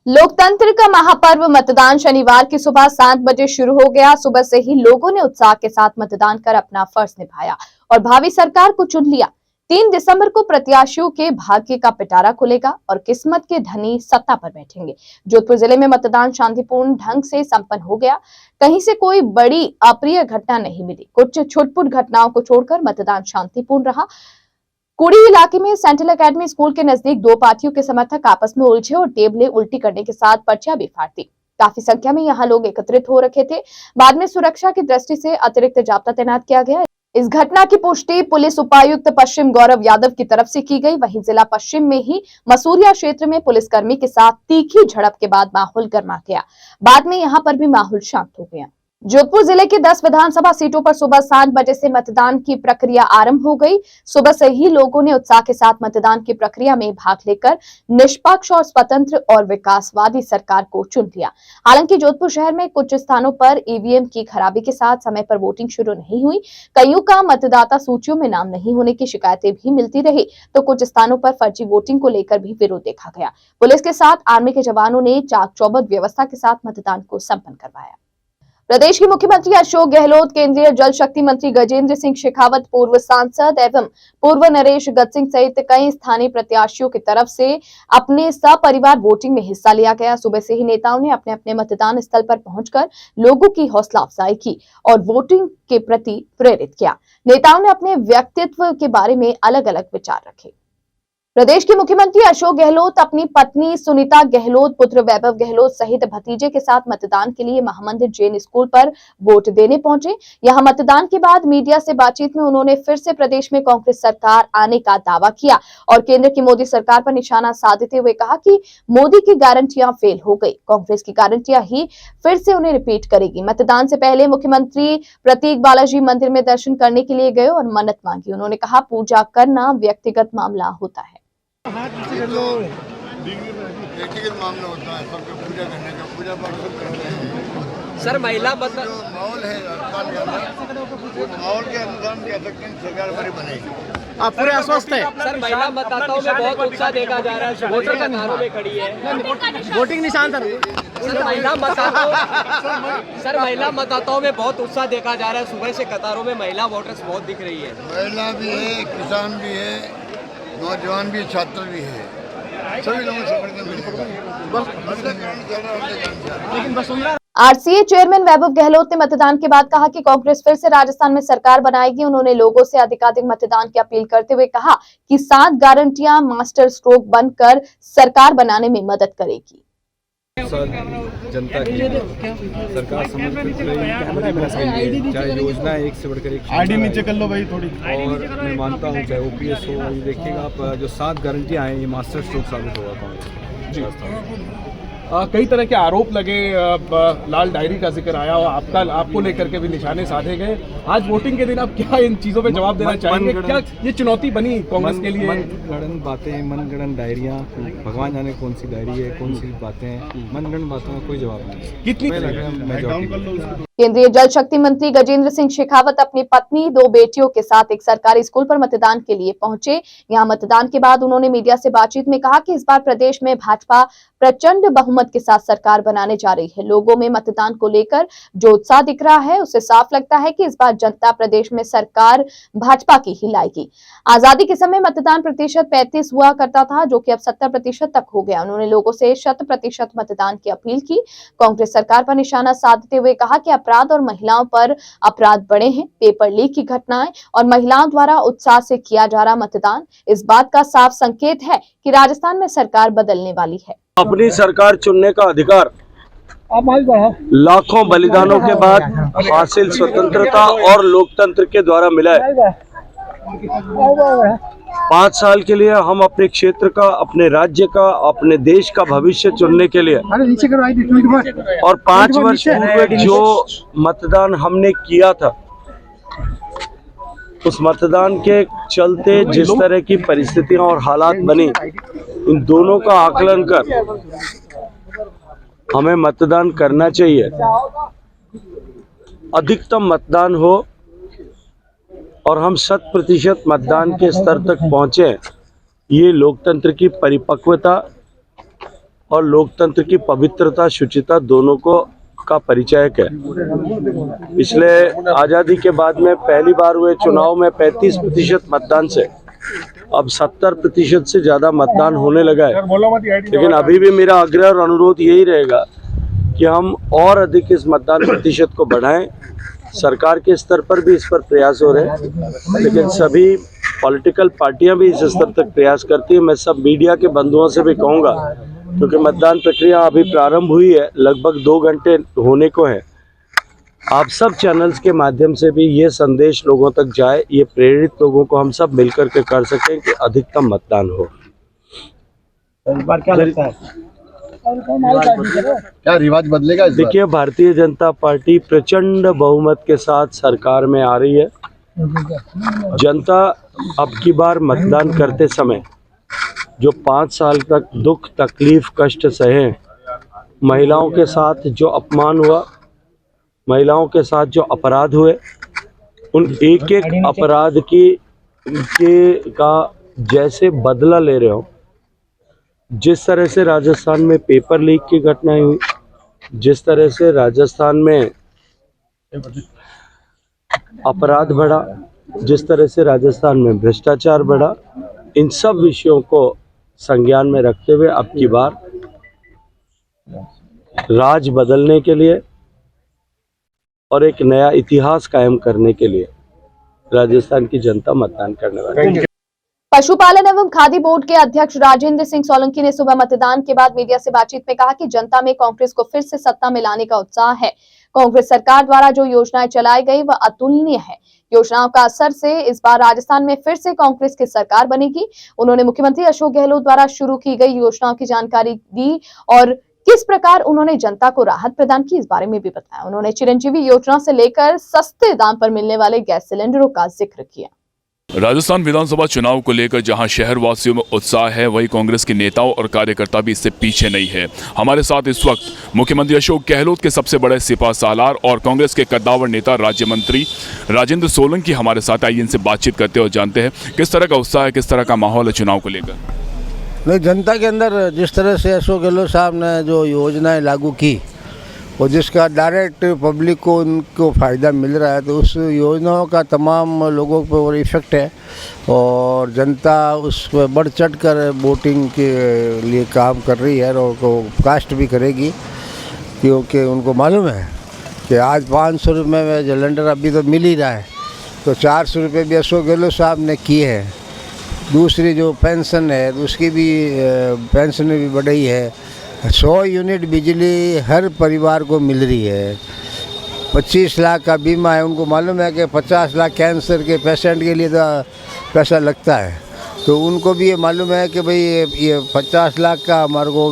लोकतंत्र का महापर्व मतदान शनिवार की सुबह 7 बजे शुरू हो गया। सुबह से ही लोगों ने उत्साह के साथ मतदान कर अपना फर्ज निभाया और भावी सरकार को चुन लिया। 3 दिसंबर को प्रत्याशियों के भाग्य का पिटारा खुलेगा और किस्मत के धनी सत्ता पर बैठेंगे। जोधपुर जिले में मतदान शांतिपूर्ण ढंग से संपन्न हो गया। कहीं से कोई बड़ी अप्रिय घटना नहीं मिली। कुछ छुटपुट घटनाओं को छोड़कर मतदान शांतिपूर्ण रहा। कुड़ी इलाके में सेंट्रल एकेडमी स्कूल के नजदीक दो पार्टियों के समर्थक आपस में उलझे और टेबलें उल्टी करने के साथ पर्चियां भी फाड़ दी। काफी संख्या में यहां लोग एकत्रित हो रखे थे। बाद में सुरक्षा की दृष्टि से अतिरिक्त जाब्ता तैनात किया गया। इस घटना की पुष्टि पुलिस उपायुक्त पश्चिम गौरव यादव की तरफ से की गई। वहीं जिला पश्चिम में ही मसूरिया क्षेत्र में पुलिसकर्मी के साथ तीखी झड़प के बाद माहौल गर्मा गया। बाद में यहां पर भी माहौल शांत हो गया। जोधपुर जिले के 10 विधानसभा सीटों पर सुबह 7 बजे से मतदान की प्रक्रिया आरंभ हो गई। सुबह से ही लोगों ने उत्साह के साथ मतदान की प्रक्रिया में भाग लेकर निष्पक्ष और स्वतंत्र और विकासवादी सरकार को चुन लिया। हालांकि जोधपुर शहर में कुछ स्थानों पर ईवीएम की खराबी के साथ समय पर वोटिंग शुरू नहीं हुई। कईयों का मतदाता सूचियों में नाम नहीं होने की शिकायतें भी मिलती रही, तो कुछ स्थानों पर फर्जी वोटिंग को लेकर भी विरोध देखा गया। पुलिस के साथ आर्मी के जवानों ने चाक चौबंद व्यवस्था के साथ मतदान को संपन्न करवाया। प्रदेश के मुख्यमंत्री अशोक गहलोत, केंद्रीय जल शक्ति मंत्री गजेंद्र सिंह शेखावत, पूर्व सांसद एवं पूर्व नरेश गजसिंह सहित कई स्थानीय प्रत्याशियों की तरफ से अपने सपरिवार वोटिंग में हिस्सा लिया गया। सुबह से ही नेताओं ने अपने अपने मतदान स्थल पर पहुंचकर लोगों की हौसला अफजाई की और वोटिंग के प्रति प्रेरित किया। नेताओं ने अपने व्यक्तित्व के बारे में अलग अलग विचार रखे। प्रदेश के मुख्यमंत्री अशोक गहलोत अपनी पत्नी सुनीता गहलोत, पुत्र वैभव गहलोत सहित भतीजे के साथ मतदान के लिए महामंदिर जैन स्कूल पर वोट देने पहुंचे। यहां मतदान के बाद मीडिया से बातचीत में उन्होंने फिर से प्रदेश में कांग्रेस सरकार आने का दावा किया और केंद्र की मोदी सरकार पर निशाना साधते हुए कहा कि मोदी की गारंटियां फेल हो गई, कांग्रेस की गारंटियां ही फिर से उन्हें रिपीट करेगी। मतदान से पहले मुख्यमंत्री प्रतीक बालाजी मंदिर में दर्शन करने के लिए गए और मन्नत मांगी। उन्होंने कहा, पूजा करना व्यक्तिगत मामला होता है। व्यक्तिगत मामला होता है, सबको पूजा करने का, पूजा पाठ सब करते हैं। सर महिला माहौल है माहौल के अनुसार कह सकते हैं सरकार हमारी बनेगी। आप पूरे आश्वस्त है? सर महिला मतदाताओं में बहुत उत्साह देखा जा रहा है, वोटर कतारों में खड़ी है। वोटिंग निशान सर महिला मतदाताओं में बहुत उत्साह देखा जा रहा है। सुबह से कतारों में महिला वोटर्स बहुत दिख रही है। महिला भी है, किसान भी है, नौजवान भी, छात्र भी है, सभी लोगों से आरसीए चेयरमैन वैभव गहलोत ने मतदान के बाद कहा कि कांग्रेस फिर से राजस्थान में सरकार बनाएगी। उन्होंने लोगों से अधिकाधिक मतदान की अपील करते हुए कहा कि 7 गारंटियां मास्टर स्ट्रोक बनकर सरकार बनाने में मदद करेगी। जनता की सरकार समर्पित रही, चाहे योजना एक से बढ़कर एक आईडी नीचे कर लो भाई थोड़ी। और मैं मानता हूँ चाहे ओपीएस हो, देखिएगा आप जो 7 गारंटियाँ हैं ये मास्टर स्ट्रोक साबित होगा कांग्रेस जी। कई तरह के आरोप लगे, लाल डायरी का जिक्र आया और आपको लेकर के भी निशाने साधे गए। आज वोटिंग के दिन आप क्या इन चीज़ों पे जवाब देना चाहेंगे? क्या ये चुनौती बनी कांग्रेस के लिए? मनगढ़ंत बातें, मनगढ़ंत डायरियाँ, भगवान जाने कौन सी डायरी है, कौन सी बातें, मनगढ़ंत बातों में कोई जवाब नहीं। कितनी केंद्रीय जल शक्ति मंत्री गजेंद्र सिंह शेखावत अपनी पत्नी, 2 बेटियों के साथ एक सरकारी स्कूल पर मतदान के लिए पहुंचे। यहां मतदान के बाद उन्होंने मीडिया से बातचीत में कहा कि इस बार प्रदेश में भाजपा प्रचंड बहुमत के साथ सरकार बनाने जा रही है। लोगों में मतदान को लेकर जो उत्साह दिख रहा है उससे साफ लगता है कि इस बार जनता प्रदेश में सरकार भाजपा की ही लाएगी। आजादी के समय मतदान प्रतिशत 35 हुआ करता था, जो कि अब 70% तक हो गया। उन्होंने लोगों से 100% मतदान की अपील की। कांग्रेस सरकार पर निशाना साधते हुए कहा कि अपराध और महिलाओं पर अपराध बढ़े हैं। पेपर लीक की घटनाएं और महिलाओं द्वारा उत्साह से किया जा रहा मतदान इस बात का साफ संकेत है कि राजस्थान में सरकार बदलने वाली है। अपनी सरकार चुनने का अधिकार लाखों बलिदानों के बाद हासिल स्वतंत्रता और लोकतंत्र के द्वारा मिला है। 5 साल के लिए हम अपने क्षेत्र का, अपने राज्य का, अपने देश का भविष्य चुनने के लिए और 5 वर्ष पूर्व जो मतदान हमने किया था उस मतदान के चलते जिस तरह की परिस्थितियां और हालात बनी, इन दोनों का आकलन कर हमें मतदान करना चाहिए। अधिकतम मतदान हो और हम 100% मतदान के स्तर तक पहुंचे, ये लोकतंत्र की परिपक्वता और लोकतंत्र की पवित्रता शुचिता दोनों को का परिचायक है। पिछले आज़ादी के बाद में पहली बार हुए चुनाव में 35% मतदान से अब 70% से ज़्यादा मतदान होने लगा है। लेकिन अभी भी मेरा आग्रह और अनुरोध यही रहेगा कि हम और अधिक इस मतदान प्रतिशत को बढ़ाएं। सरकार के स्तर पर भी इस पर प्रयास हो रहे हैं, लेकिन सभी पॉलिटिकल पार्टियां भी इस स्तर तक प्रयास करती हैं। मैं सब मीडिया के बंधुओं से भी कहूँगा, क्योंकि मतदान प्रक्रिया अभी प्रारंभ हुई है, लगभग 2 घंटे होने को है। आप सब चैनल्स के माध्यम से भी ये संदेश लोगों तक जाए, ये प्रेरित लोगों को हम सब मिलकर के कर सकें कि अधिकतम मतदान हो। इस बार क्या लगता है, क्या रिवाज बदलेगा इस बार? देखिए, भारतीय जनता पार्टी प्रचंड बहुमत के साथ सरकार में आ रही है। जनता अब की बार मतदान करते समय जो 5 साल तक दुख तकलीफ कष्ट सहे, महिलाओं के साथ जो अपमान हुआ, महिलाओं के साथ जो अपराध हुए, उन एक एक अपराध का जैसे बदला ले रहे हो। जिस तरह से राजस्थान में पेपर लीक की घटनाएं हुई, जिस तरह से राजस्थान में अपराध बढ़ा, जिस तरह से राजस्थान में भ्रष्टाचार बढ़ा, इन सब विषयों को संज्ञान में रखते हुए अब की बार राज बदलने के लिए और एक नया इतिहास कायम करने के लिए राजस्थान की जनता मतदान करने वाली है। पशुपालन एवं खाद्य बोर्ड के अध्यक्ष राजेंद्र सिंह सोलंकी ने सुबह मतदान के बाद मीडिया से बातचीत में कहा कि जनता में कांग्रेस को फिर से सत्ता में लाने का उत्साह है। कांग्रेस सरकार द्वारा जो योजनाएं चलाई गई वह अतुलनीय है। योजनाओं का असर से इस बार राजस्थान में फिर से कांग्रेस की सरकार बनेगी। उन्होंने मुख्यमंत्री अशोक गहलोत द्वारा शुरू की गई योजनाओं की जानकारी दी और किस प्रकार उन्होंने जनता को राहत प्रदान की, इस बारे में भी बताया। उन्होंने चिरंजीवी योजना से लेकर सस्ते दाम पर मिलने वाले गैस सिलेंडरों का जिक्र किया। राजस्थान विधानसभा चुनाव को लेकर जहां शहर वासियों में उत्साह है, वहीं कांग्रेस के नेताओं और कार्यकर्ता भी इससे पीछे नहीं है। हमारे साथ इस वक्त मुख्यमंत्री अशोक गहलोत के सबसे बड़े सिपा सालार और कांग्रेस के कद्दावर नेता राज्य मंत्री राजेंद्र सोलंकी हमारे साथ। आइए इनसे बातचीत करते और जानते हैं किस तरह का उत्साह है, किस तरह का माहौल है चुनाव को लेकर। नहीं, जनता के अंदर जिस तरह से अशोक गहलोत साहब ने जो योजनाएं लागू की और जिसका डायरेक्ट पब्लिक को उनको फ़ायदा मिल रहा है, तो उस योजनाओं का तमाम लोगों पर इफ़ेक्ट है और जनता उस पर बढ़ चढ़ कर वोटिंग के लिए काम कर रही है और को कास्ट भी करेगी, क्योंकि उनको मालूम है कि आज 500 रुपये में सिलेंडर अभी तो मिल ही रहा है, तो 400 रुपये भी अशोक गहलोत साहब ने किए हैं। दूसरी जो पेंशन है उसकी भी पेंशन भी बढ़ी है। 100 यूनिट बिजली हर परिवार को मिल रही है। 25 लाख का बीमा है। उनको मालूम है कि 50 लाख कैंसर के पेशेंट के लिए तो पैसा लगता है, तो उनको भी ये मालूम है कि भाई ये 50 लाख का हमारे को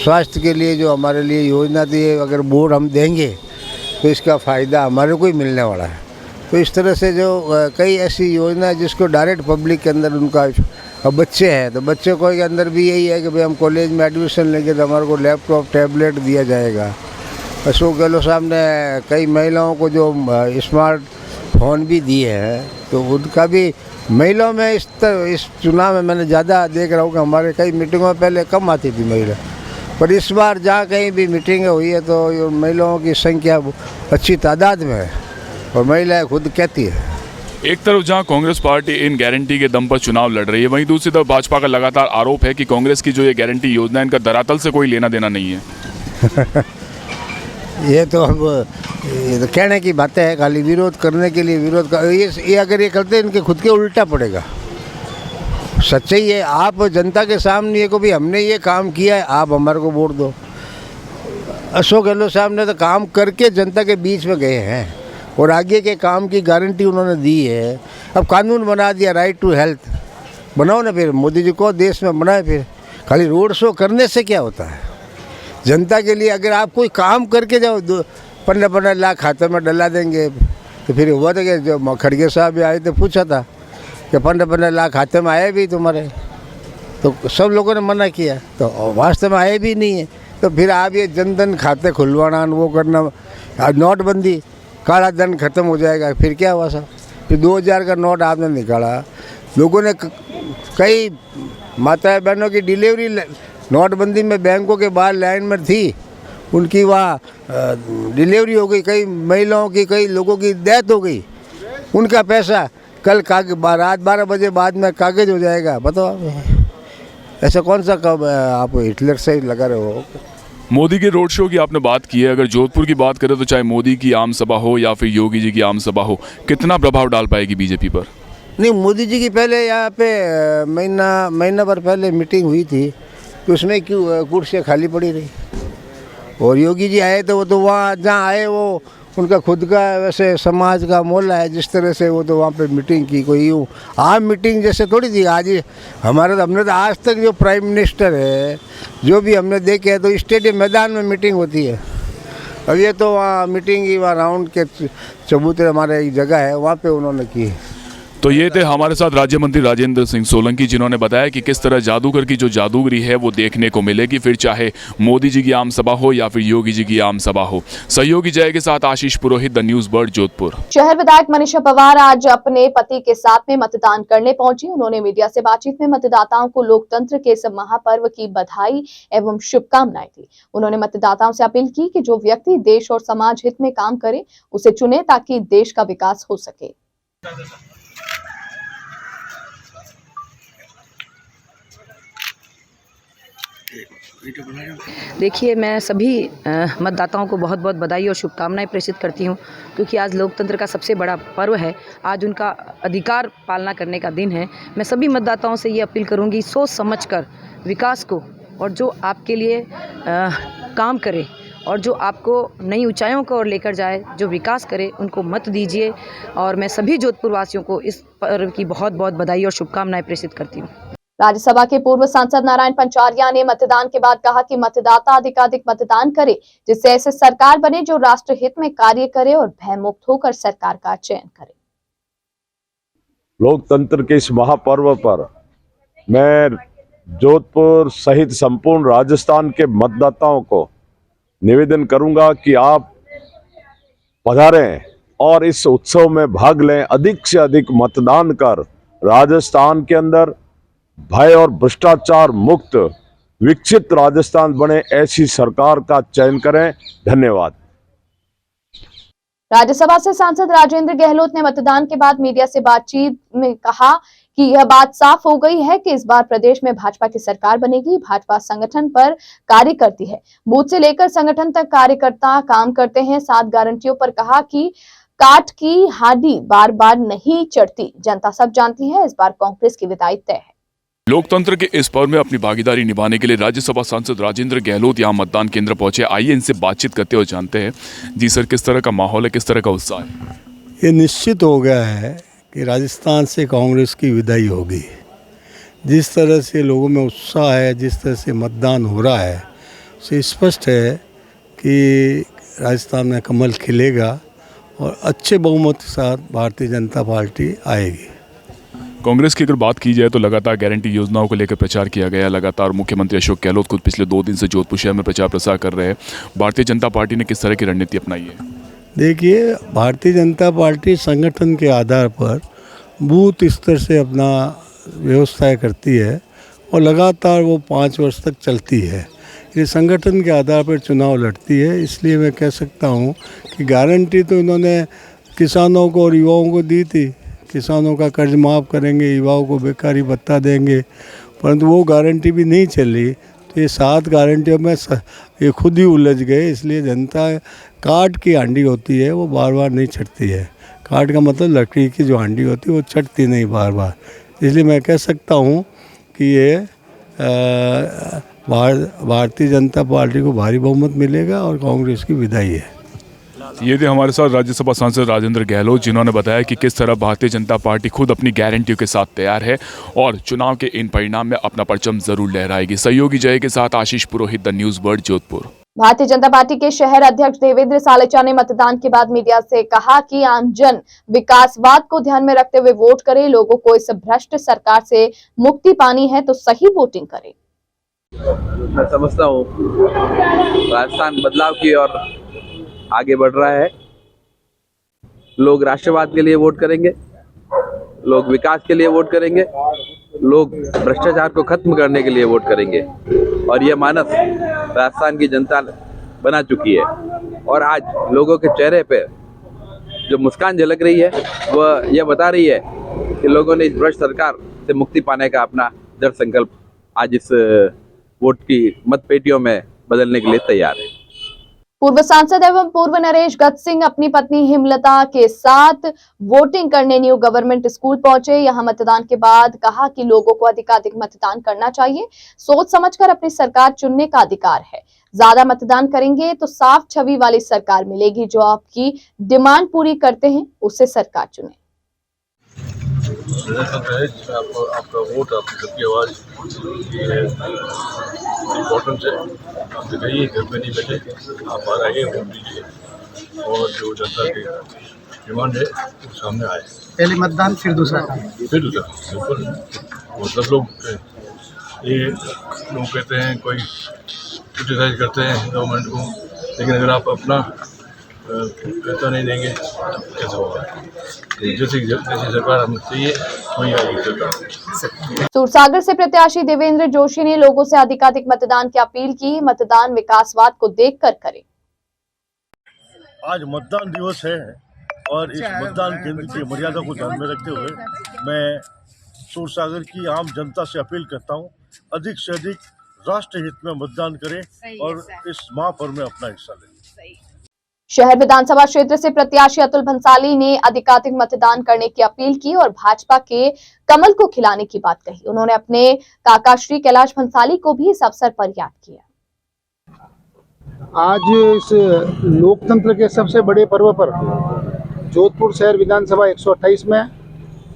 स्वास्थ्य के लिए जो हमारे लिए योजना थी, अगर वोट हम देंगे तो इसका फ़ायदा हमारे को ही मिलने वाला है। तो इस तरह से जो कई ऐसी योजना है जिसको डायरेक्ट पब्लिक के अंदर उनका, अब बच्चे हैं तो बच्चे को के अंदर भी यही है कि भाई हम कॉलेज में एडमिशन लेंगे तो हमारे को लैपटॉप टैबलेट दिया जाएगा। अशोक गहलोत साहब ने कई महिलाओं को जो स्मार्ट फ़ोन भी दिए हैं, तो उनका भी महिलाओं में इस चुनाव में मैंने ज़्यादा देख रहा हूँ कि हमारे कई मीटिंगों में पहले कम आती थी महिला, पर इस बार जहाँ कहीं भी मीटिंग हुई है तो महिलाओं की संख्या अच्छी तादाद में है और महिलाएं खुद कहती है। एक तरफ जहां कांग्रेस पार्टी इन गारंटी के दम पर चुनाव लड़ रही है, वहीं दूसरी तरफ भाजपा का लगातार आरोप है कि कांग्रेस की जो ये गारंटी योजना है, इनका धरातल से कोई लेना देना नहीं है। ये तो अब ये तो कहने की बातें है, खाली विरोध करने के लिए विरोध कर, ये अगर ये करते इनके खुद के उल्टा पड़ेगा। सच्चाई है, आप जनता के सामने ये को भी हमने ये काम किया है, आप हमारे को वोट दो। अशोक गहलोत साहब ने तो काम करके जनता के बीच में गए हैं और आगे के काम की गारंटी उन्होंने दी है। अब कानून बना दिया, राइट टू हेल्थ बनाओ ना, फिर मोदी जी को देश में बनाए। फिर खाली रोड शो करने से क्या होता है? जनता के लिए अगर आप कोई काम करके जाओ, 15-15 लाख खाते में डला देंगे, तो फिर हुआ था कि जो खड़गे साहब भी आए थे, पूछा था कि 15-15 लाख खाते में आए भी तुम्हारे, तो सब लोगों ने मना किया, तो वास्तव में आए भी नहीं है। तो फिर आप ये जनधन खाते खुलवाना, वो करना, नोटबंदी, काला धन खत्म हो जाएगा, फिर क्या हुआ साहब? फिर 2000 का नोट आपने निकाला, लोगों ने कई माताएं बहनों की डिलीवरी नोटबंदी में बैंकों के बाहर लाइन में थी, उनकी वहाँ डिलीवरी हो गई, कई महिलाओं की, कई लोगों की डेथ हो गई, उनका पैसा कल रात 12 बजे बाद में कागज हो जाएगा। बताओ आप, ऐसा कौन सा कब आप हिटलर से लगा रहे हो? मोदी के रोड शो की आपने बात की है, अगर जोधपुर की बात करें तो चाहे मोदी की आम सभा हो या फिर योगी जी की आम सभा हो, कितना प्रभाव डाल पाएगी बीजेपी पर? नहीं, मोदी जी की पहले यहाँ पे महीना भर पहले मीटिंग हुई थी, तो उसमें क्यों कुर्सियाँ खाली पड़ी रही? और योगी जी आए तो वो तो वहाँ जहाँ आए वो उनका खुद का वैसे समाज का मोहल्ला है, जिस तरह से वो तो वहाँ पे मीटिंग की, कोई यूँ आम मीटिंग जैसे थोड़ी थी। आज ही हमने तो आज तक जो प्राइम मिनिस्टर है जो भी हमने देखे है तो स्टेडियम मैदान में मीटिंग होती है। अब ये तो वहाँ मीटिंग ही वहाँ राउंड के चबूतरे हमारे एक जगह है वहाँ पे उन्होंने की। तो ये थे हमारे साथ राज्य मंत्री राजेंद्र सिंह सोलंकी, जिन्होंने बताया कि किस तरह जादूगर की जो जादूगरी है वो देखने को मिलेगी, फिर चाहे मोदी जी की आम सभा हो या फिर योगी जी की आम सभा हो। सहयोगी जय के साथ आशीष पुरोहित, द न्यूज़ बर्ड, जोधपुर। शहर विधायक मनीषा पवार आज अपने पति के साथ में मतदान करने पहुंची। उन्होंने मीडिया से बातचीत में मतदाताओं को लोकतंत्र के इस महापर्व की बधाई एवं शुभकामनाएं दी। उन्होंने मतदाताओं से अपील की कि जो व्यक्ति देश और समाज हित में काम करे उसे चुने, ताकि देश का विकास हो सके। देखिए, मैं सभी मतदाताओं को बहुत बहुत बधाई और शुभकामनाएं प्रेषित करती हूं, क्योंकि आज लोकतंत्र का सबसे बड़ा पर्व है। आज उनका अधिकार पालना करने का दिन है। मैं सभी मतदाताओं से ये अपील करूंगी, सोच समझकर विकास को, और जो आपके लिए काम करे और जो आपको नई ऊंचाइयों को ओर लेकर जाए, जो विकास करे, उनको मत दीजिए। और मैं सभी जोधपुर वासियों को इस पर्व की बहुत बहुत बधाई और शुभकामनाएं प्रेषित करती हूँ। राज्यसभा के पूर्व सांसद नारायण पंचारिया ने मतदान के बाद कहा कि मतदाता अधिकाधिक मतदान करे, जिससे ऐसे सरकार बने जो राष्ट्र हित में कार्य करे और भयमुक्त होकर सरकार का चयन करे। लोकतंत्र के इस महापर्व पर मैं जोधपुर सहित संपूर्ण राजस्थान के मतदाताओं को निवेदन करूंगा कि आप पधारें और इस उत्सव में भाग लें, अधिक से अधिक मतदान कर राजस्थान के अंदर भय और भ्रष्टाचार मुक्त विकसित राजस्थान बने, ऐसी सरकार का चयन करें। धन्यवाद। राज्यसभा से सांसद राजेंद्र गहलोत ने मतदान के बाद मीडिया से बातचीत में कहा कि यह बात साफ हो गई है कि इस बार प्रदेश में भाजपा की सरकार बनेगी। भाजपा संगठन पर कार्य करती है, बूथ से लेकर संगठन तक कार्यकर्ता काम करते हैं। 7 गारंटियों पर कहा कि काट की हांडी बार बार नहीं चढ़ती, जनता सब जानती है। इस बार कांग्रेस की विदाई तय है। लोकतंत्र के इस पर्व में अपनी भागीदारी निभाने के लिए राज्यसभा सांसद राजेंद्र गहलोत यहां मतदान केंद्र पहुंचे। आइए इनसे बातचीत करते हुए जानते हैं। जी सर, किस तरह का माहौल है, किस तरह का उत्साह है? ये निश्चित हो गया है कि राजस्थान से कांग्रेस की विदाई होगी। जिस तरह से लोगों में उत्साह है, जिस तरह से मतदान हो रहा है, उससे स्पष्ट है कि राजस्थान में कमल खिलेगा और अच्छे बहुमत के साथ भारतीय जनता पार्टी आएगी। कांग्रेस की अगर बात की जाए तो लगातार गारंटी योजनाओं को लेकर प्रचार किया गया। लगातार मुख्यमंत्री अशोक गहलोत खुद पिछले 2 दिन से जोधपुर शहर में प्रचार प्रसार कर रहे हैं। भारतीय जनता पार्टी ने किस तरह की रणनीति अपनाई है? देखिए, भारतीय जनता पार्टी संगठन के आधार पर बूथ स्तर से अपना व्यवस्थाएं करती है और लगातार वो 5 वर्ष तक चलती है। ये संगठन के आधार पर चुनाव लड़ती है। इसलिए मैं कह सकता हूँ कि गारंटी तो इन्होंने किसानों को और युवाओं को दी थी। किसानों का कर्ज माफ़ करेंगे, युवाओं को बेकारी भत्ता देंगे, परंतु वो गारंटी भी नहीं चली। तो ये 7 गारंटियों में ये खुद ही उलझ गए। इसलिए जनता काट की हांडी होती है, वो बार बार नहीं छटती है। काट का मतलब लकड़ी की जो हांडी होती है वो छटती नहीं बार बार। इसलिए मैं कह सकता हूँ कि ये भारतीय जनता पार्टी को भारी बहुमत मिलेगा और कांग्रेस की विदाई है। ये थे हमारे साथ राज्यसभा सांसद राजेंद्र गहलोत, जिन्होंने बताया कि किस तरह भारतीय जनता पार्टी खुद अपनी गारंटियों के साथ तैयार है और चुनाव के इन परिणाम में अपना परचम जरूर लहराएगी। सहयोगी जय के साथ आशीष पुरोहित, the news bird, Jodhpur. Bharatiya Janata party के शहर अध्यक्ष देवेंद्र सालेचा ने मतदान के बाद मीडिया से कहा कि आमजन विकासवाद को ध्यान में रखते हुए वोट करे। लोगों को इस भ्रष्ट सरकार से मुक्ति पानी है तो सही वोटिंग करें। मैं समझता हूँ राजस्थान बदलाव की ओर आगे बढ़ रहा है। लोग राष्ट्रवाद के लिए वोट करेंगे, लोग विकास के लिए वोट करेंगे, लोग भ्रष्टाचार को खत्म करने के लिए वोट करेंगे। और यह मानस राजस्थान की जनता बना चुकी है। और आज लोगों के चेहरे पे जो मुस्कान झलक रही है वह यह बता रही है कि लोगों ने इस भ्रष्ट सरकार से मुक्ति पाने का अपना दृढ़ संकल्प आज इस वोट की मत पेटियों में बदलने के लिए तैयार है। पूर्व सांसद एवं पूर्व नरेश गत सिंह अपनी पत्नी हिमलता के साथ वोटिंग करने न्यू गवर्नमेंट स्कूल पहुंचे। यहां मतदान के बाद कहा कि लोगों को अधिकाधिक मतदान करना चाहिए, सोच समझकर अपनी सरकार चुनने का अधिकार है। ज्यादा मतदान करेंगे तो साफ छवि वाली सरकार मिलेगी। जो आपकी डिमांड पूरी करते हैं उससे सरकार चुने। आपका वोट, आपकी सबकी आवाज़ इम्पोर्टेंट है। आप दिखाइए, घर में नहीं बैठे, आप बाहर आइए, वोट दीजिए और जो जनता की डिमांड है वो सामने आए। पहले मतदान फिर दूसरा बिल्कुल। मतलब ये लोग कहते हैं, कोई क्रिटिसाइज करते हैं गवर्नमेंट को, लेकिन अगर आप अपना पैसा नहीं देंगे तो कैसे होगा। जैसी सरकार हमें चाहिए वही आएगी सरकार। सूरसागर से प्रत्याशी देवेंद्र जोशी ने लोगों से अधिकाधिक मतदान की अपील की। मतदान विकासवाद को देखकर करें। आज मतदान दिवस है और इस मतदान केंद्र की मर्यादा को ध्यान में रखते हुए मैं सूरसागर की आम जनता से अपील करता हूं, अधिक से अधिक राष्ट्र हित में मतदान करें और इस महापर्व में अपना हिस्सा लें। शहर विधानसभा क्षेत्र से प्रत्याशी अतुल भंसाली ने अधिकाधिक मतदान करने की अपील की और भाजपा के कमल को खिलाने की बात कही। उन्होंने अपने काका श्री कैलाश भंसाली को भी इस अवसर पर याद किया। आज इस लोकतंत्र के सबसे बड़े पर्व पर जोधपुर शहर विधानसभा 128 में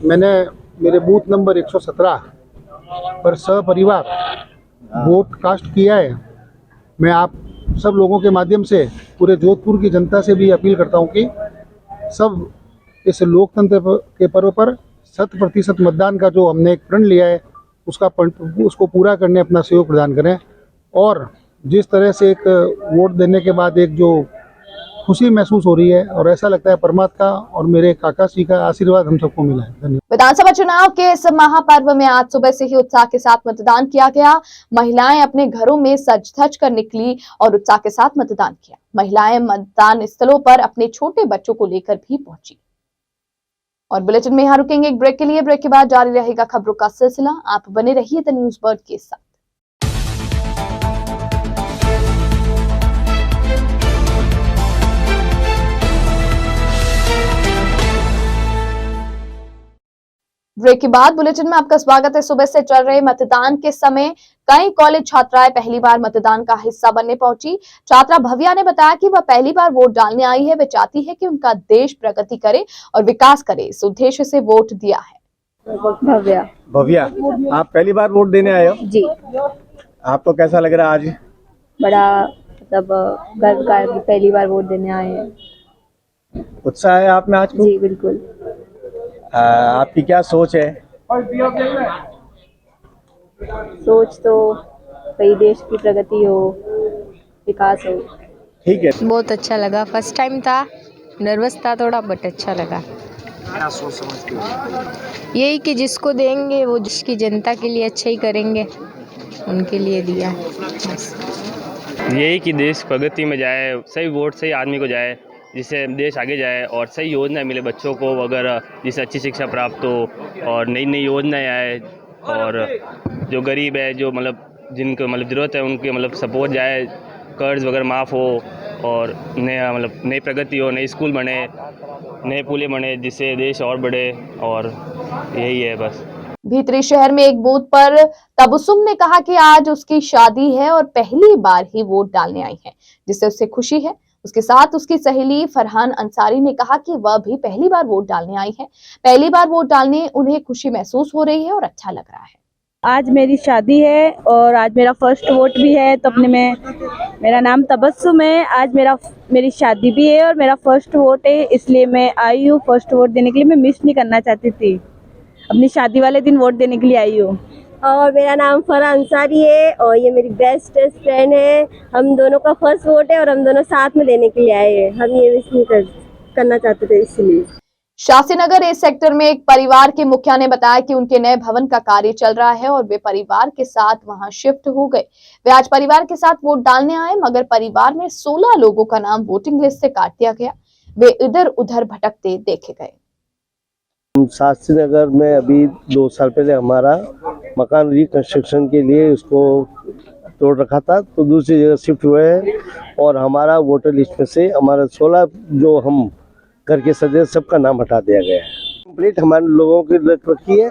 मैंने मेरे बूथ नंबर 117 पर सपरिवार वोट कास्ट किया है। मैं आप सब लोगों के माध्यम से पूरे जोधपुर की जनता से भी अपील करता हूं कि सब इस लोकतंत्र के पर्व पर 100% मतदान का जो हमने एक प्रण लिया है उसको पूरा करने अपना सहयोग प्रदान करें। और जिस तरह से एक वोट देने के बाद एक जो खुशी महसूस हो रही है और ऐसा लगता है परमात्मा और मेरे काका श्री का आशीर्वाद हम सबको मिला है। धन्यवाद। विधानसभा चुनाव के इस महापर्व में आज सुबह से ही उत्साह के साथ मतदान किया गया। महिलाएं अपने घरों में सज धज कर निकली और उत्साह के साथ मतदान किया। महिलाएं मतदान स्थलों पर अपने छोटे बच्चों को लेकर भी पहुंची। और बुलेटिन में यहाँ रुकेंगे एक ब्रेक के लिए। ब्रेक के बाद जारी रहेगा खबरों का सिलसिला। आप बने रहिए द न्यूज बर्ड के साथ। ब्रेक के बाद बुलेटिन में आपका स्वागत है। सुबह से चल रहे मतदान के समय कई कॉलेज छात्राएं पहली बार मतदान का हिस्सा बनने पहुंची। छात्रा भव्या ने बताया कि वह पहली बार वोट डालने आई है। वह चाहती है कि उनका देश प्रगति करे और विकास करे, इस उद्देश्य से वोट दिया है। भव्या, आप पहली बार वोट देने आए हो? जी। आपको कैसा लग रहा है आज? बड़ा मतलब गर्व का कि पहली बार वोट देने आए हैं। उत्साह है आप में आज को? जी बिल्कुल। आपकी क्या सोच है? सोच तो कई देश की प्रगति हो, विकास हो। ठीक है। बहुत अच्छा लगा। फर्स्ट टाइम था, नर्वस था थोड़ा, बट अच्छा लगा। क्या सोच समझते हो? यही कि जिसको देंगे वो देश की जनता के लिए अच्छा ही करेंगे, उनके लिए दिया। यही कि देश प्रगति में जाए, सही वोट सही आदमी को जाए, जिससे देश आगे जाए और सही योजना मिले बच्चों को, अगर जिससे अच्छी शिक्षा प्राप्त हो और नई नई योजनाएं आए और जो गरीब है, जो मतलब जिनको मतलब ज़रूरत है, उनके मतलब सपोर्ट जाए, कर्ज वगैरह माफ़ हो और नया मतलब नई प्रगति हो, नए स्कूल बने, नए पुलें बने, जिससे देश और बढ़े। और यही है बस। भीतरी शहर में एक बूथ पर तबस्सुम ने कहा कि आज उसकी शादी है और पहली बार ही वोट डालने आई है, जिससे उसे खुशी है। उसके साथ उसकी सहेली फरहान अंसारी ने कहा कि वह भी पहली बार वोट डालने आई है। पहली बार वोट डालने उन्हें खुशी महसूस हो रही है और अच्छा लग रहा है। आज मेरी शादी है और आज मेरा फर्स्ट वोट भी है, तो अपने में मेरा नाम तबस्सुम है। आज मेरी शादी भी है और मेरा फर्स्ट वोट है, इसलिए मैं आई हूँ फर्स्ट वोट देने के लिए। मैं मिस नहीं करना चाहती थी, अपनी शादी वाले दिन वोट देने के लिए आई हूँ। और मेरा नाम फरहान अंसारी है और ये मेरी बेस्ट फ्रेंड है। हम दोनों का फर्स्ट वोट है और हम दोनों साथ में देने के लिए आए हैं। हम ये मिस नहीं करना चाहते थे, इसलिए। शास्त्रीनगर ए सेक्टर में एक परिवार के मुखिया ने बताया कि उनके नए भवन का कार्य चल रहा है और वे परिवार के साथ वहां शिफ्ट हो गए। वे आज परिवार के साथ वोट डालने आए, मगर परिवार में 16 लोगों का नाम वोटिंग लिस्ट से काट दिया गया। वे इधर उधर भटकते देखे गए। शास्त्रीनगर में अभी 2 साल पहले हमारा मकान रिकंस्ट्रक्शन के लिए उसको तोड़ रखा था, तो दूसरी जगह शिफ्ट हुए हैं और हमारा वोटर लिस्ट में से हमारा 16 जो हम घर के सदस्य सबका नाम हटा दिया गया है। नेम प्लेट हमारे लोगों की रखी है,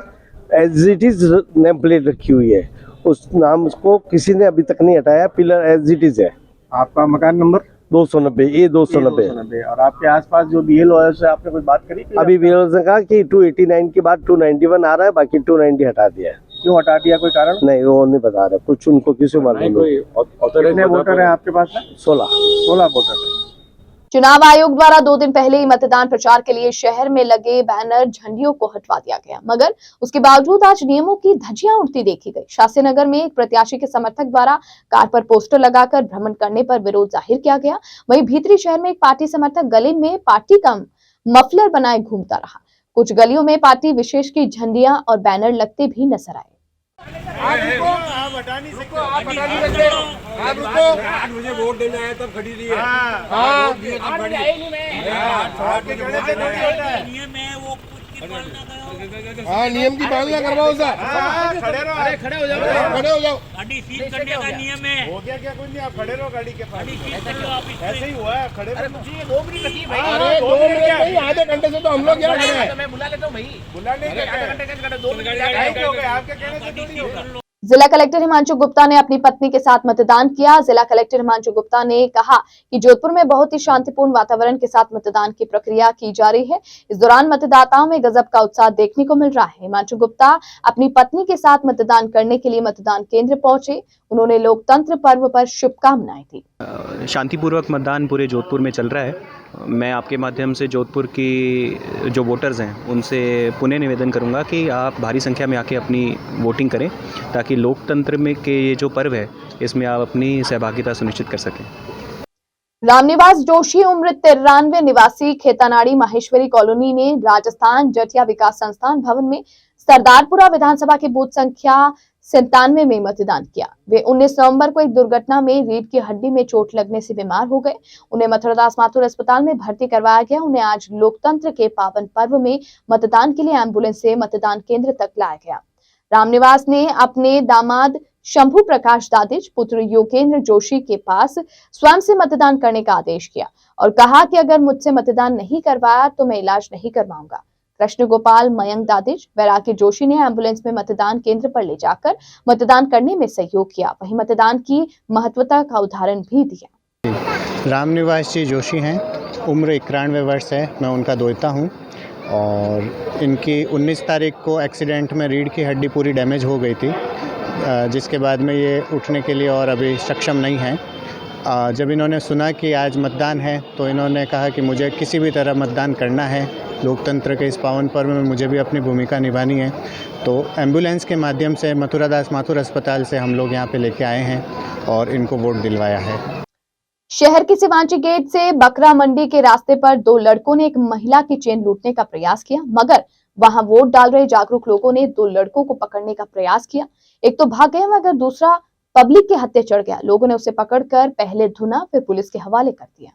as it is name plate रखी हुई है, उस नाम को किसी ने अभी तक नहीं हटाया, पिलर एज इट इज है। आपका मकान नंबर 290 ए 290। और आपके आसपास जो BLO से आपने कोई बात करी? अभी BLO ने कहा कि 289 के बाद 291 आ रहा है, बाकी 290 हटा दिया है। क्यों हटा दिया, कोई कारण? नहीं, वो नहीं बता रहा, कुछ उनको किसी मालूम नहीं। कितने वोटर हैं आपके पास में? 16 वोटर हैं। चुनाव आयोग द्वारा 2 दिन पहले ही मतदान प्रचार के लिए शहर में लगे बैनर झंडियों को हटवा दिया गया, मगर उसके बावजूद आज नियमों की धज्जियां उड़ती देखी गई। शास्त्रीनगर में एक प्रत्याशी के समर्थक द्वारा कार पर पोस्टर लगाकर भ्रमण करने पर विरोध जाहिर किया गया। वहीं भीतरी शहर में एक पार्टी समर्थक गले में पार्टी का मफलर बनाए घूमता रहा। कुछ गलियों में पार्टी विशेष की झंडियां और बैनर लगते भी नजर आए। मुझे वोट देना है तब खड़ी रही है। नियम की पालना करवाओ सर। खड़े हो जाओ। गाड़ी सील करने का नियम है। हो गया क्या? कुछ नहीं, आप खड़े रहो गाड़ी के पास। ऐसे ही हुआ है, खड़े रहो। मुझे 2 मिनट लगती है भाई। अरे 2 मिनट नहीं, आधे घंटे से तो हम लोग यहाँ खड़े हैं। मैं बुला लेता हूँ भाई। बुलाने के आधे घंटे कैसे 2 मिनट हो गए? आपके कहने से थोड़ी होगा। जिला कलेक्टर हिमांशु गुप्ता ने अपनी पत्नी के साथ मतदान किया। जिला कलेक्टर हिमांशु गुप्ता ने कहा कि जोधपुर में बहुत ही शांतिपूर्ण वातावरण के साथ मतदान की प्रक्रिया की जा रही है। इस दौरान मतदाताओं में गजब का उत्साह देखने को मिल रहा है। हिमांशु गुप्ता अपनी पत्नी के साथ मतदान करने के लिए मतदान केंद्र पहुंचे। उन्होंने लोकतंत्र पर्व पर शुभकामनाएं दी। शांतिपूर्वक मतदान पूरे जोधपुर में चल रहा है। मैं आपके माध्यम से जोधपुर की जो वोटर्स हैं उनसे पुनः निवेदन करूंगा कि आप भारी संख्या में आके अपनी वोटिंग करें, ताकि लोकतंत्र में के ये जो पर्व है इसमें आप अपनी सहभागिता सुनिश्चित कर सकें। रामनिवास जोशी उम्र 93 निवासी खेतानाड़ी माहेश्वरी कॉलोनी ने राजस्थान जटिया विकास संस्थान भवन में सरदारपुरा विधानसभा के बूथ संख्या 97 में मतदान किया। वे 19 नवंबर को एक दुर्घटना में रीढ़ की हड्डी में चोट लगने से बीमार हो गए। उन्हें मथुरादास माथुर अस्पताल में भर्ती करवाया गया। उन्हें आज लोकतंत्र के पावन पर्व में मतदान के लिए एम्बुलेंस से मतदान केंद्र तक लाया गया। रामनिवास ने अपने दामाद शंभू प्रकाश दादिज पुत्र योगेंद्र जोशी के पास स्वयं से मतदान करने का आदेश किया और कहा कि अगर मुझसे मतदान नहीं करवाया तो मैं इलाज नहीं करवाऊंगा। कृष्ण गोपाल मयंक दादिज वैरागी जोशी ने एम्बुलेंस में मतदान केंद्र पर ले जाकर मतदान करने में सहयोग किया। वहीं मतदान की महत्वता का उदाहरण भी दिया। रामनिवास जी जोशी हैं, उम्र 91 वर्ष है, मैं उनका दोहता हूं और इनकी 19 तारीख को एक्सीडेंट में रीढ़ की हड्डी पूरी डैमेज हो गई थी, जिसके बाद में ये उठने के लिए और अभी सक्षम नहीं हैं। जब इन्होंने सुना कि आज मतदान है तो इन्होंने कहा कि मुझे किसी भी तरह मतदान करना है, लोकतंत्र के इस पावन पर्व में मुझे भी अपनी भूमिका निभानी है। तो एम्बुलेंस के माध्यम से मथुरादास माथुर अस्पताल से हम लोग यहाँ पे लेके आए हैं और इनको वोट दिलवाया है। शहर के सिवांची गेट से बकरा मंडी के रास्ते पर 2 लड़कों ने एक महिला की चेन लूटने का प्रयास किया, मगर वहां वोट डाल रहे जागरूक लोगों ने 2 लड़कों को पकड़ने का प्रयास किया। एक तो भाग गया मगर दूसरा पब्लिक के हत्थे चढ़ गया। लोगों ने उसे पकड़कर पहले धुना फिर पुलिस के हवाले कर दिया।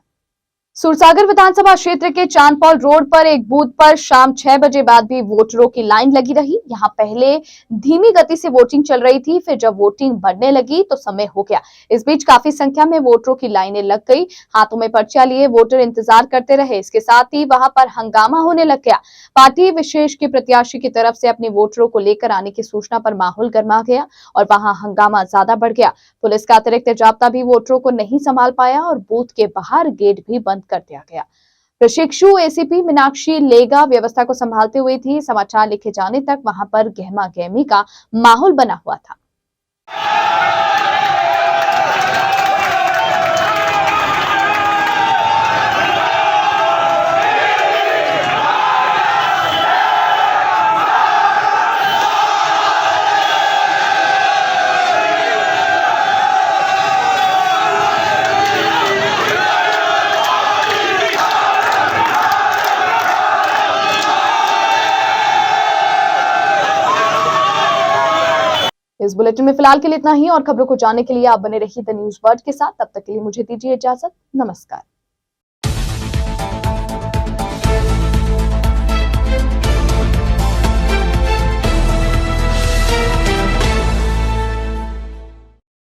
सूरसागर विधानसभा क्षेत्र के चांदपौल रोड पर एक बूथ पर शाम 6 बजे बाद भी वोटरों की लाइन लगी रही। यहां पहले धीमी गति से वोटिंग चल रही थी, फिर जब वोटिंग बढ़ने लगी तो समय हो गया। इस बीच काफी संख्या में वोटरों की लाइनें लग गई। हाथों में पर्चियां लिए वोटर इंतजार करते रहे। इसके साथ ही वहां पर हंगामा होने लग गया। पार्टी विशेष के प्रत्याशी की तरफ से अपने वोटरों को लेकर आने की सूचना पर माहौल गर्मा गया और वहां हंगामा ज्यादा बढ़ गया। पुलिस का अतिरिक्त जाब्ता भी वोटरों को नहीं संभाल पाया और बूथ के बाहर गेट भी बंद कर दिया गया। प्रशिक्षु एसीपी मीनाक्षी लेगा व्यवस्था को संभालते हुए थी। समाचार लिखे जाने तक वहां पर गहमा गहमी का माहौल बना हुआ था। इस बुलेटिन में फिलहाल के लिए इतना ही और खबरों को जानने के लिए आप बने रहिए द न्यूज वर्ल्ड के साथ। तब तक के लिए मुझे दीजिए इजाजत। नमस्कार।